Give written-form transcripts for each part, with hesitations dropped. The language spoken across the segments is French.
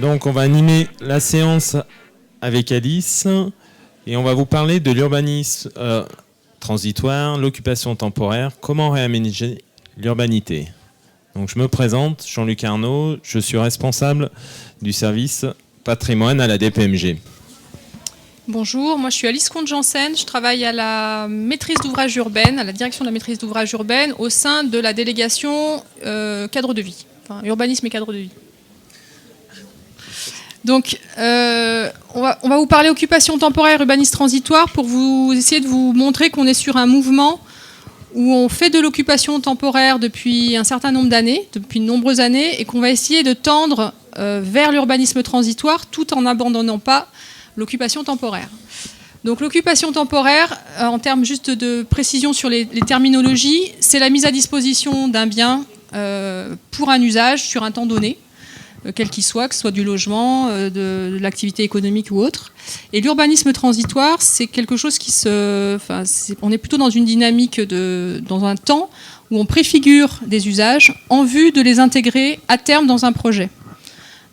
Donc on va animer la séance avec Alice et on va vous parler de l'urbanisme transitoire, l'occupation temporaire, comment réaménager l'urbanité. Donc je me présente, Jean-Luc Arnaud, je suis responsable du service patrimoine à la DPMG. Bonjour, moi je suis Alice Comte-Janssen, je travaille à la maîtrise d'ouvrage urbaine, à la direction de la maîtrise d'ouvrage urbaine au sein de la délégation cadre de vie, enfin urbanisme et cadre de vie. Donc on va vous parler occupation temporaire, urbanisme transitoire pour vous essayer de vous montrer qu'on est sur un mouvement où on fait de l'occupation temporaire depuis un certain nombre d'années, depuis de nombreuses années, et qu'on va essayer de tendre vers l'urbanisme transitoire tout en n'abandonnant pas l'occupation temporaire. Donc l'occupation temporaire, en termes juste de précision sur les terminologies, c'est la mise à disposition d'un bien pour un usage sur un temps donné, quel qu'il soit, que ce soit du logement, de l'activité économique ou autre. Et l'urbanisme transitoire, c'est quelque chose qui on est plutôt dans une dynamique dans un temps où on préfigure des usages en vue de les intégrer à terme dans un projet.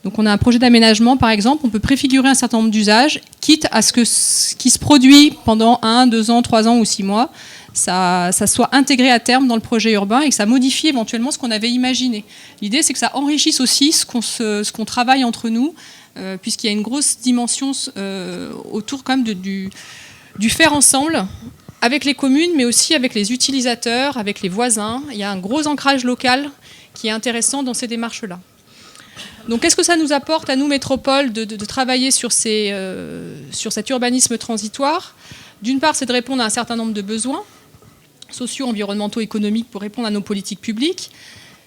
Donc on a un projet d'aménagement, par exemple, on peut préfigurer un certain nombre d'usages, quitte à ce que ce qui se produit pendant 1, 2 ans, 3 ans ou 6 mois, ça soit intégré à terme dans le projet urbain et que ça modifie éventuellement ce qu'on avait imaginé. L'idée, c'est que ça enrichisse aussi ce qu'on travaille entre nous, puisqu'il y a une grosse dimension autour quand même du faire ensemble, avec les communes, mais aussi avec les utilisateurs, avec les voisins. Il y a un gros ancrage local qui est intéressant dans ces démarches-là. Donc, qu'est-ce que ça nous apporte à nous, métropoles, de travailler sur cet urbanisme transitoire ? D'une part, c'est de répondre à un certain nombre de besoins sociaux, environnementaux, économiques pour répondre à nos politiques publiques.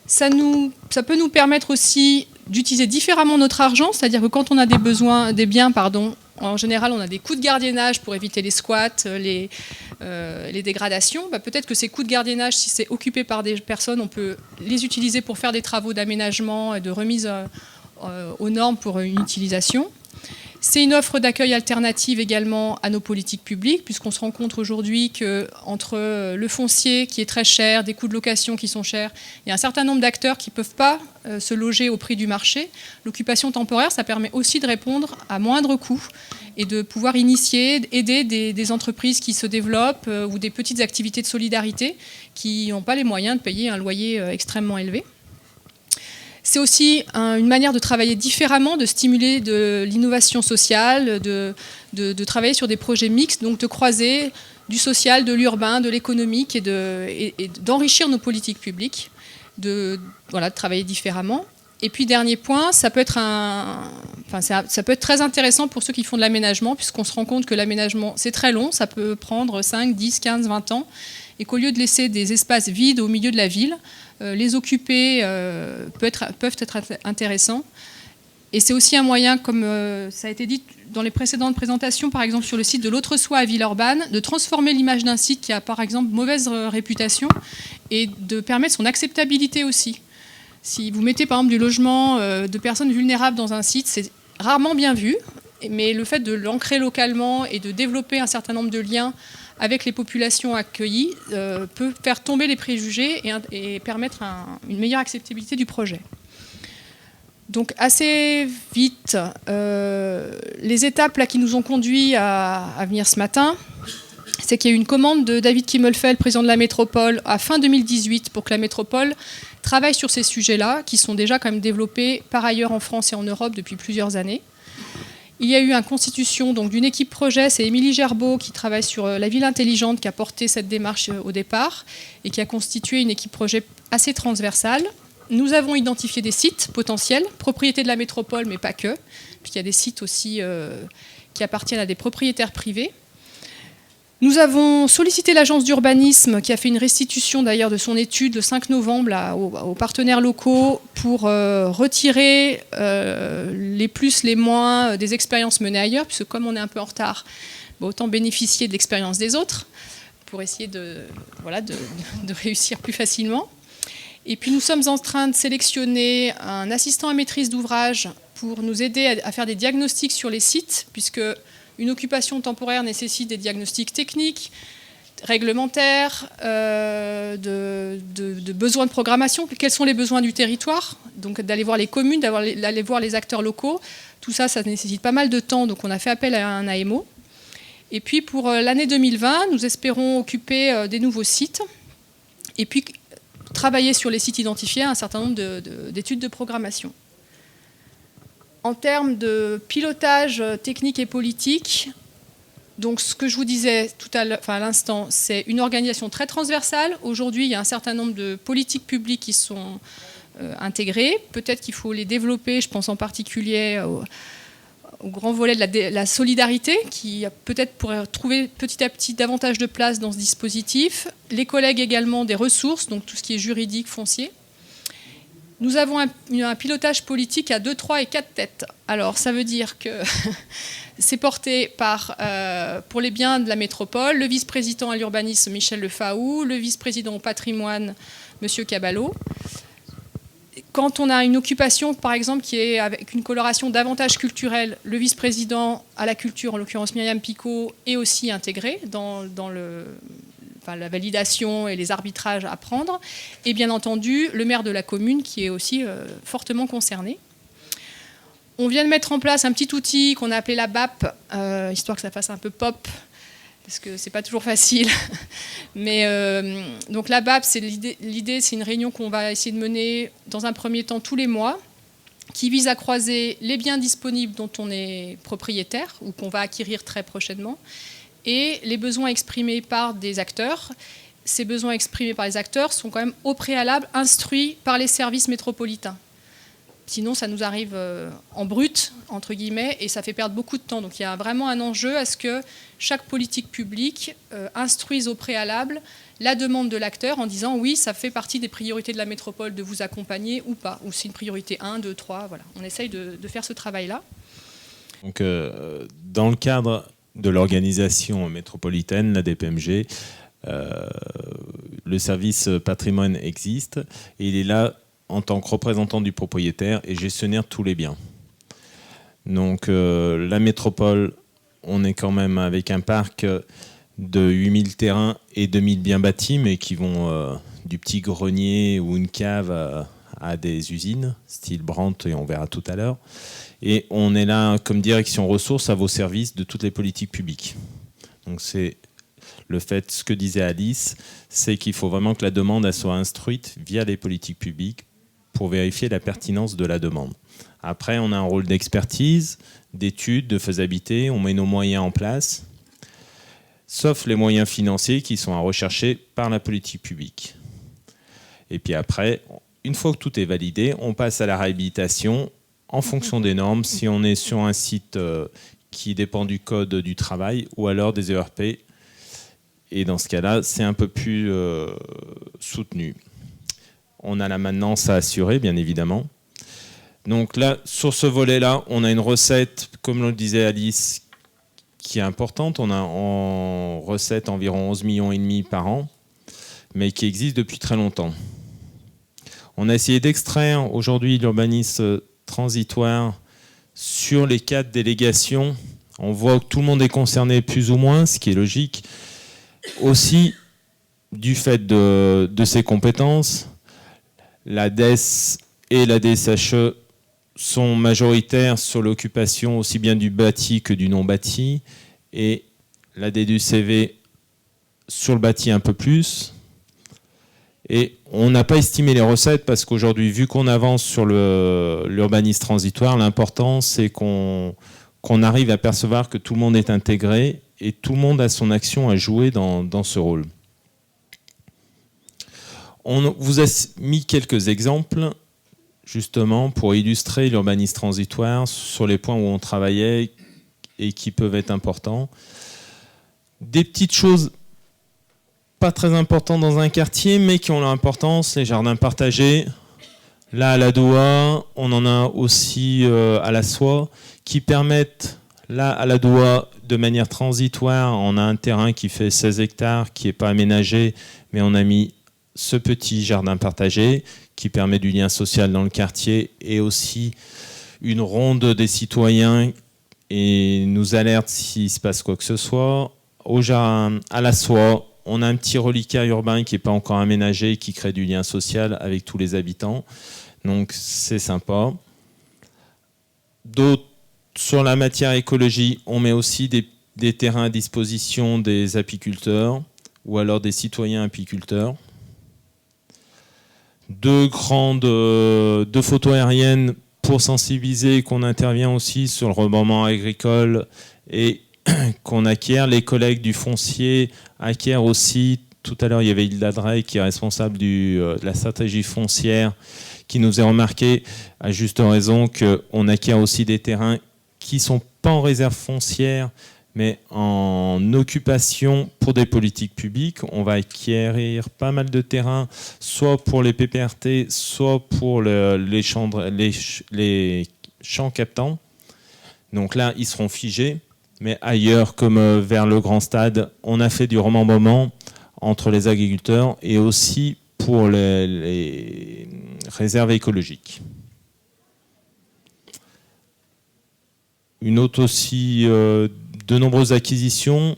Ça peut nous permettre aussi d'utiliser différemment notre argent, c'est-à-dire que quand on a des biens, en général, on a des coûts de gardiennage pour éviter les squats, les dégradations. Peut-être que ces coûts de gardiennage, si c'est occupé par des personnes, on peut les utiliser pour faire des travaux d'aménagement et de remise aux normes pour une utilisation. C'est une offre d'accueil alternative également à nos politiques publiques, puisqu'on se rend compte aujourd'hui qu'entre le foncier qui est très cher, des coûts de location qui sont chers, il y a un certain nombre d'acteurs qui ne peuvent pas se loger au prix du marché. L'occupation temporaire, ça permet aussi de répondre à moindre coût et de pouvoir aider des entreprises qui se développent ou des petites activités de solidarité qui n'ont pas les moyens de payer un loyer extrêmement élevé. C'est aussi une manière de travailler différemment, de stimuler de l'innovation sociale, de travailler sur des projets mixtes, donc de croiser du social, de l'urbain, de l'économique et d'enrichir nos politiques publiques, de travailler différemment. Et puis, dernier point, ça peut être très intéressant pour ceux qui font de l'aménagement, puisqu'on se rend compte que l'aménagement, c'est très long, ça peut prendre 5, 10, 15, 20 ans, et qu'au lieu de laisser des espaces vides au milieu de la ville, les occuper peuvent être intéressants. Et c'est aussi un moyen, comme ça a été dit dans les précédentes présentations, par exemple sur le site de l'Autre-Soi à Villeurbanne, de transformer l'image d'un site qui a par exemple mauvaise réputation et de permettre son acceptabilité aussi. Si vous mettez par exemple du logement de personnes vulnérables dans un site, c'est rarement bien vu, mais le fait de l'ancrer localement et de développer un certain nombre de liens avec les populations accueillies peut faire tomber les préjugés et permettre une meilleure acceptabilité du projet. Donc assez vite, les étapes là, qui nous ont conduits à venir ce matin, c'est qu'il y a eu une commande de David Kimmelfeld, président de la métropole, à fin 2018 pour que la métropole travaille sur ces sujets-là, qui sont déjà quand même développés par ailleurs en France et en Europe depuis plusieurs années. Il y a eu une constitution d'une équipe projet, c'est Émilie Gerbeau qui travaille sur la ville intelligente qui a porté cette démarche au départ et qui a constitué une équipe projet assez transversale. Nous avons identifié des sites potentiels, propriété de la métropole mais pas que, puisqu'il y a des sites aussi qui appartiennent à des propriétaires privés. Nous avons sollicité l'agence d'urbanisme qui a fait une restitution d'ailleurs de son étude le 5 novembre aux partenaires locaux pour retirer les plus, les moins des expériences menées ailleurs, puisque comme on est un peu en retard, autant bénéficier de l'expérience des autres pour essayer de réussir plus facilement. Et puis nous sommes en train de sélectionner un assistant à maîtrise d'ouvrage pour nous aider à faire des diagnostics sur les sites, puisque une occupation temporaire nécessite des diagnostics techniques, réglementaires, de besoins de programmation. Quels sont les besoins du territoire? Donc d'aller voir les communes, d'aller voir les acteurs locaux. Tout ça, ça nécessite pas mal de temps, donc on a fait appel à un AMO. Et puis pour l'année 2020, nous espérons occuper des nouveaux sites et puis travailler sur les sites identifiés un certain nombre d'études de programmation. En termes de pilotage technique et politique, donc ce que je vous disais tout à l'instant, c'est une organisation très transversale. Aujourd'hui, il y a un certain nombre de politiques publiques qui sont intégrées. Peut-être qu'il faut les développer, je pense en particulier au grand volet de la solidarité, qui peut-être pourrait trouver petit à petit davantage de place dans ce dispositif. Les collègues également des ressources, donc tout ce qui est juridique, foncier. Nous avons un pilotage politique à 2, 3 et 4 têtes. Alors, ça veut dire que c'est porté par, pour les biens de la métropole, le vice-président à l'urbanisme, Michel Lefaou, le vice-président au patrimoine, M. Caballo. Quand on a une occupation, par exemple, qui est avec une coloration davantage culturelle, le vice-président à la culture, en l'occurrence Myriam Picot, est aussi intégré dans la validation et les arbitrages à prendre. Et bien entendu, le maire de la commune qui est aussi fortement concerné. On vient de mettre en place un petit outil qu'on a appelé la BAP, histoire que ça fasse un peu pop, parce que c'est pas toujours facile. Mais donc la BAP, l'idée, c'est une réunion qu'on va essayer de mener dans un premier temps tous les mois, qui vise à croiser les biens disponibles dont on est propriétaire ou qu'on va acquérir très prochainement, et les besoins exprimés par des acteurs. Ces besoins exprimés par les acteurs sont quand même au préalable instruits par les services métropolitains. Sinon, ça nous arrive en brut, entre guillemets, et ça fait perdre beaucoup de temps. Donc il y a vraiment un enjeu à ce que chaque politique publique instruise au préalable la demande de l'acteur en disant oui, ça fait partie des priorités de la métropole de vous accompagner ou pas. Ou c'est une priorité 1, 2, 3. Voilà. On essaye de faire ce travail-là. Donc, dans le cadre de l'organisation métropolitaine, la DPMG, le service patrimoine existe et il est là en tant que représentant du propriétaire et gestionnaire de tous les biens. Donc la métropole, on est quand même avec un parc de 8000 terrains et 2000 biens bâtis, mais qui vont du petit grenier ou une cave à des usines, style Brandt, et on verra tout à l'heure. Et on est là comme direction ressources à vos services de toutes les politiques publiques. Donc c'est le fait, ce que disait Alice, c'est qu'il faut vraiment que la demande elle soit instruite via les politiques publiques pour vérifier la pertinence de la demande. Après, on a un rôle d'expertise, d'étude, de faisabilité, on met nos moyens en place, sauf les moyens financiers qui sont à rechercher par la politique publique. Et puis après, une fois que tout est validé, on passe à la réhabilitation en fonction des normes, si on est sur un site qui dépend du code du travail ou alors des ERP. Et dans ce cas-là, c'est un peu plus soutenu. On a la maintenance à assurer, bien évidemment. Donc là, sur ce volet-là, on a une recette, comme le disait Alice, qui est importante. On a en recette environ 11,5 millions par an, mais qui existe depuis très longtemps. On a essayé d'extraire aujourd'hui l'urbanisme transitoire sur les 4 délégations. On voit que tout le monde est concerné plus ou moins, ce qui est logique. Aussi, du fait de ses compétences, la DES et la DSHE sont majoritaires sur l'occupation aussi bien du bâti que du non bâti, et la DDUCV sur le bâti un peu plus. Et on n'a pas estimé les recettes parce qu'aujourd'hui, vu qu'on avance sur l'urbanisme transitoire, l'important c'est qu'on arrive à percevoir que tout le monde est intégré et tout le monde a son action à jouer dans ce rôle. On vous a mis quelques exemples, justement, pour illustrer l'urbanisme transitoire sur les points où on travaillait et qui peuvent être importants. Des petites choses pas très importantes dans un quartier, mais qui ont leur importance, les jardins partagés. Là, à la Doua, on en a aussi à la Soie, qui permettent, là, à la Doua, de manière transitoire, on a un terrain qui fait 16 hectares, qui n'est pas aménagé, mais on a mis ce petit jardin partagé qui permet du lien social dans le quartier et aussi une ronde des citoyens et nous alerte s'il se passe quoi que ce soit. À la Soie, on a un petit reliquat urbain qui n'est pas encore aménagé, qui crée du lien social avec tous les habitants. Donc c'est sympa. Sur la matière écologie, on met aussi des terrains à disposition des apiculteurs ou alors des citoyens apiculteurs. Deux photos aériennes pour sensibiliser qu'on intervient aussi sur le rebondement agricole et qu'on acquiert. Les collègues du foncier acquièrent aussi. Tout à l'heure, il y avait Hilda Drey qui est responsable de la stratégie foncière qui nous a remarqué à juste raison qu'on acquiert aussi des terrains qui ne sont pas en réserve foncière mais en occupation pour des politiques publiques. On va acquérir pas mal de terrains, soit pour les PPRT, soit pour les champs captants. Donc là, ils seront figés. Mais ailleurs, comme vers le Grand Stade, on a fait du remembrement entre les agriculteurs et aussi pour les réserves écologiques. Une autre aussi, de nombreuses acquisitions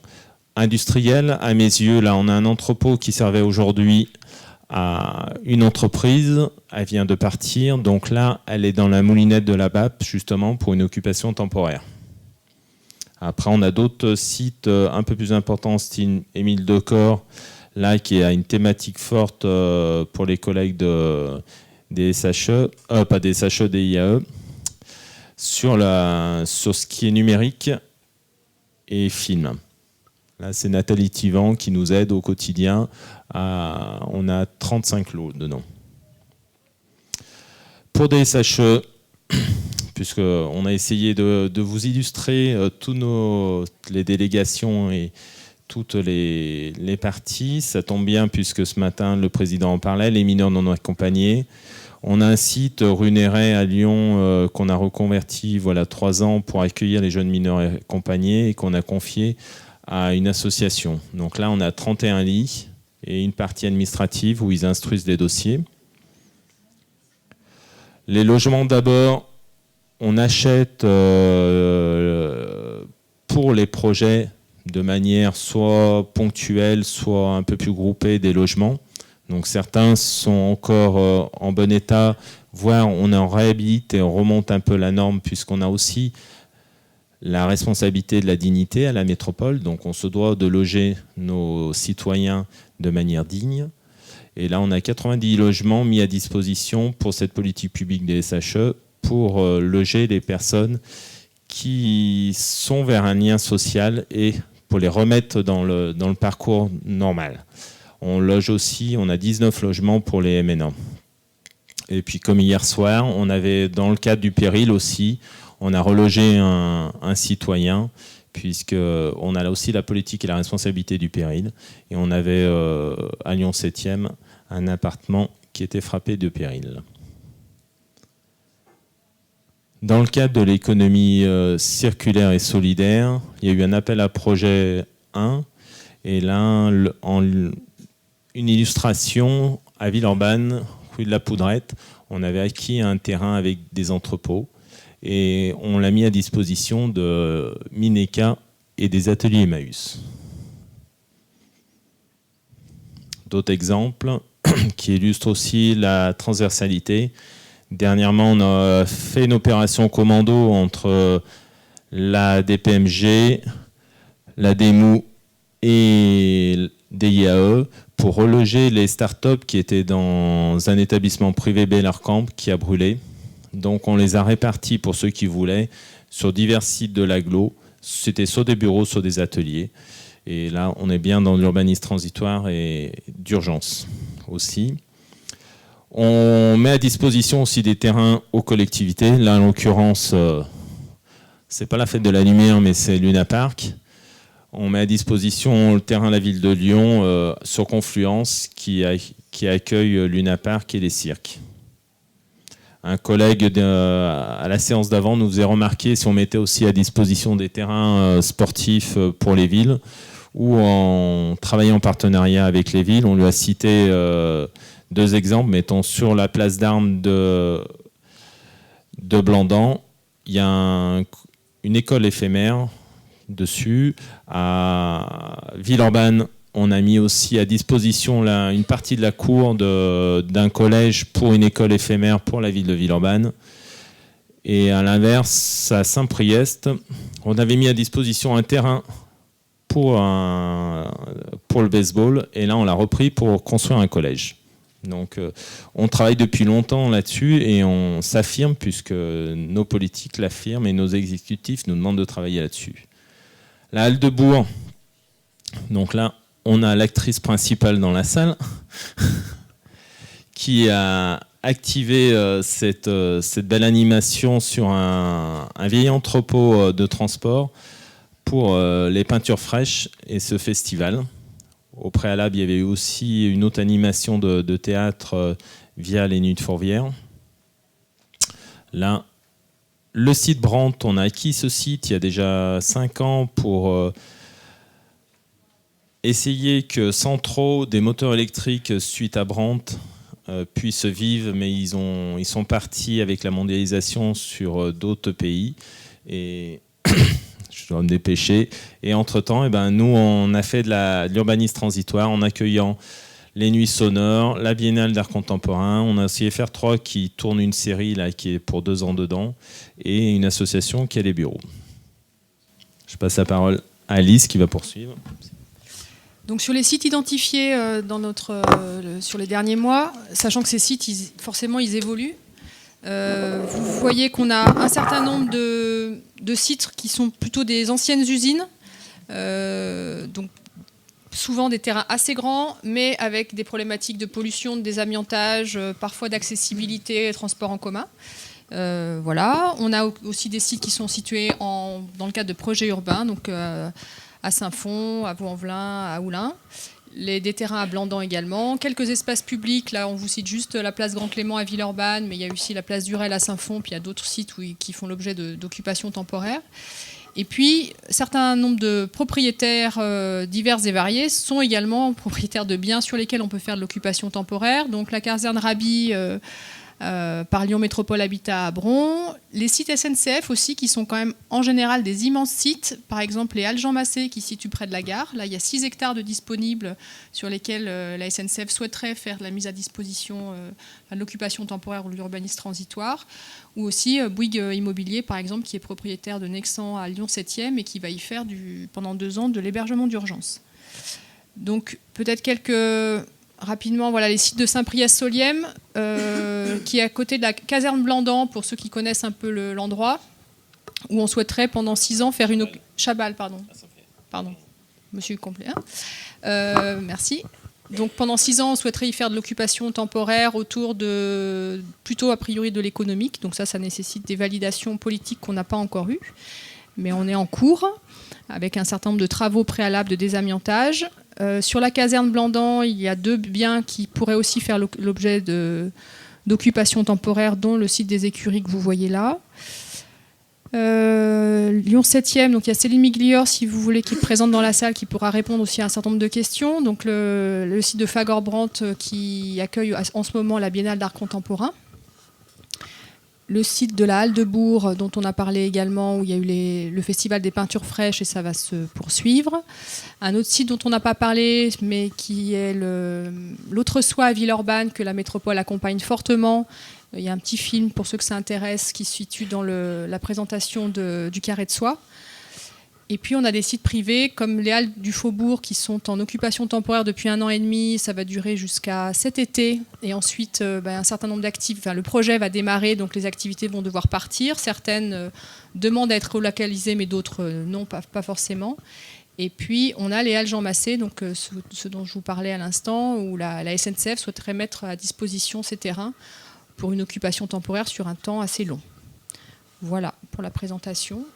industrielles. À mes yeux, là, on a un entrepôt qui servait aujourd'hui à une entreprise. Elle vient de partir. Donc là, elle est dans la moulinette de la BAP, justement, pour une occupation temporaire. Après, on a d'autres sites un peu plus importants, style Émile Decor, là, qui a une thématique forte pour les collègues des SHE, pas des SHE, des IAE, sur ce qui est numérique et film. Là, c'est Nathalie Tivan qui nous aide au quotidien. On a 35 lots dedans. Pour des SHE, puisqu'on a essayé de vous illustrer toutes les délégations et toutes les parties. Ça tombe bien puisque ce matin, le président en parlait, les mineurs non accompagnés. On a un site rue Néret à Lyon qu'on a reconverti 3 ans pour accueillir les jeunes mineurs accompagnés et qu'on a confié à une association. Donc là, on a 31 lits et une partie administrative où ils instruisent les dossiers. Les logements d'abord, on achète pour les projets de manière soit ponctuelle, soit un peu plus groupée des logements. Donc certains sont encore en bon état, voire on en réhabilite et on remonte un peu la norme puisqu'on a aussi la responsabilité de la dignité à la métropole. Donc on se doit de loger nos citoyens de manière digne. Et là, on a 90 logements mis à disposition pour cette politique publique des SHE pour loger les personnes qui sont vers un lien social et pour les remettre dans le parcours normal. On loge aussi, on a 19 logements pour les MNA. Et puis comme hier soir, on avait dans le cadre du péril aussi, on a relogé un citoyen, puisqu'on a là aussi la politique et la responsabilité du péril. Et on avait à Lyon 7e un appartement qui était frappé de péril. Dans le cadre de l'économie circulaire et solidaire, il y a eu un appel à projet 1, et là, une illustration à Villeurbanne, rue de la Poudrette. On avait acquis un terrain avec des entrepôts et on l'a mis à disposition de Mineka et des ateliers Emmaüs. D'autres exemples qui illustrent aussi la transversalité. Dernièrement, on a fait une opération commando entre la DPMG, la DEMU et des IAE pour reloger les startups qui étaient dans un établissement privé Bellarcamp qui a brûlé. Donc on les a répartis pour ceux qui voulaient sur divers sites de l'agglo. C'était soit des bureaux, soit des ateliers. Et là, on est bien dans l'urbanisme transitoire et d'urgence aussi. On met à disposition aussi des terrains aux collectivités. Là, en l'occurrence, c'est pas la fête de la lumière, mais c'est Luna Park. On met à disposition le terrain de la ville de Lyon sur Confluence qui accueille Luna Park et les cirques. Un collègue à la séance d'avant nous faisait remarquer si on mettait aussi à disposition des terrains sportifs pour les villes ou en travaillant en partenariat avec les villes. On lui a cité 2 exemples, mettons sur la place d'armes de Blandan, il y a une école éphémère dessus. À Villeurbanne, on a mis aussi à disposition une partie de la cour d'un collège pour une école éphémère pour la ville de Villeurbanne. Et à l'inverse, à Saint-Priest, on avait mis à disposition un terrain pour le baseball, et là on l'a repris pour construire un collège. Donc on travaille depuis longtemps là-dessus et on s'affirme, puisque nos politiques l'affirment et nos exécutifs nous demandent de travailler là-dessus. La halle de Bourg, donc là on a l'actrice principale dans la salle qui a activé cette belle animation sur un vieil entrepôt de transport pour les peintures fraîches et ce festival. Au préalable, il y avait eu aussi une autre animation de théâtre via les Nuits de Fourvière. Là, le site Brandt, on a acquis ce site il y a déjà 5 ans pour essayer que Centraux, des moteurs électriques suite à Brandt, puissent vivre, mais ils sont partis avec la mondialisation sur d'autres pays. Et je dois me dépêcher. Et entre-temps, nous, on a fait de l'urbanisme transitoire en accueillant les Nuits sonores, la Biennale d'art contemporain. On a aussi FR3 qui tourne une série là, qui est pour 2 ans dedans, et une association qui a les bureaux. Je passe la parole à Alice qui va poursuivre. Donc sur les sites identifiés sur les derniers mois, sachant que ces sites, forcément, ils évoluent, vous voyez qu'on a un certain nombre de sites qui sont plutôt des anciennes usines, donc souvent des terrains assez grands, mais avec des problématiques de pollution, de désamiantage, parfois d'accessibilité et transport en commun. Voilà. On a aussi des sites qui sont situés dans le cadre de projets urbains, donc à Saint-Fond, à Vaux-en-Velin, à Oulin. Des terrains à Blandan également. Quelques espaces publics, là on vous cite juste la place Grand-Clément à Villeurbanne, mais il y a aussi la place Durel à Saint-Fond, puis il y a d'autres sites qui font l'objet d'occupations temporaires. Et puis, certains nombres de propriétaires divers et variés sont également propriétaires de biens sur lesquels on peut faire de l'occupation temporaire. Donc la caserne Rabi par Lyon Métropole Habitat à Bron. Les sites SNCF aussi, qui sont quand même en général des immenses sites. Par exemple, les Halles Jean Massé, qui se situent près de la gare. Là, il y a 6 hectares de disponibles sur lesquels la SNCF souhaiterait faire de la mise à disposition de l'occupation temporaire ou de l'urbanisme transitoire. Ou aussi Bouygues Immobilier, par exemple, qui est propriétaire de Nexan à Lyon 7e et qui va y faire pendant 2 ans de l'hébergement d'urgence. Donc, peut-être rapidement, voilà, les sites de Saint-Priest-Solième, qui est à côté de la caserne Blandan, pour ceux qui connaissent un peu l'endroit, où on souhaiterait pendant 6 ans faire une... Chabal, pardon. Monsieur complet. Merci. Donc pendant 6 ans, on souhaiterait y faire de l'occupation temporaire autour plutôt a priori de l'économique. Donc ça nécessite des validations politiques qu'on n'a pas encore eues. Mais on est en cours, avec un certain nombre de travaux préalables de désamiantage. Sur la caserne Blandan, il y a 2 biens qui pourraient aussi faire l'objet d'occupation temporaire, dont le site des écuries que vous voyez là. Lyon 7e, donc il y a Céline Miglior, si vous voulez, qui est présente dans la salle, qui pourra répondre aussi à un certain nombre de questions. Donc le site de Fagor-Brandt qui accueille en ce moment la Biennale d'art contemporain. Le site de la Halle de Bourg, dont on a parlé également, où il y a eu le festival des peintures fraîches, et ça va se poursuivre. Un autre site dont on n'a pas parlé, mais qui est l'autre soie à Villeurbanne, que la métropole accompagne fortement. Il y a un petit film, pour ceux que ça intéresse, qui se situe dans la présentation du carré de soie. Et puis on a des sites privés comme les Halles du Faubourg qui sont en occupation temporaire depuis 1 an et demi. Ça va durer jusqu'à cet été. Et ensuite, un certain nombre d'activités. Le projet va démarrer, donc les activités vont devoir partir. Certaines demandent à être relocalisées, mais d'autres non, pas forcément. Et puis on a les Halles Jean Massé, donc ce dont je vous parlais à l'instant, où la SNCF souhaiterait mettre à disposition ces terrains pour une occupation temporaire sur un temps assez long. Voilà pour la présentation.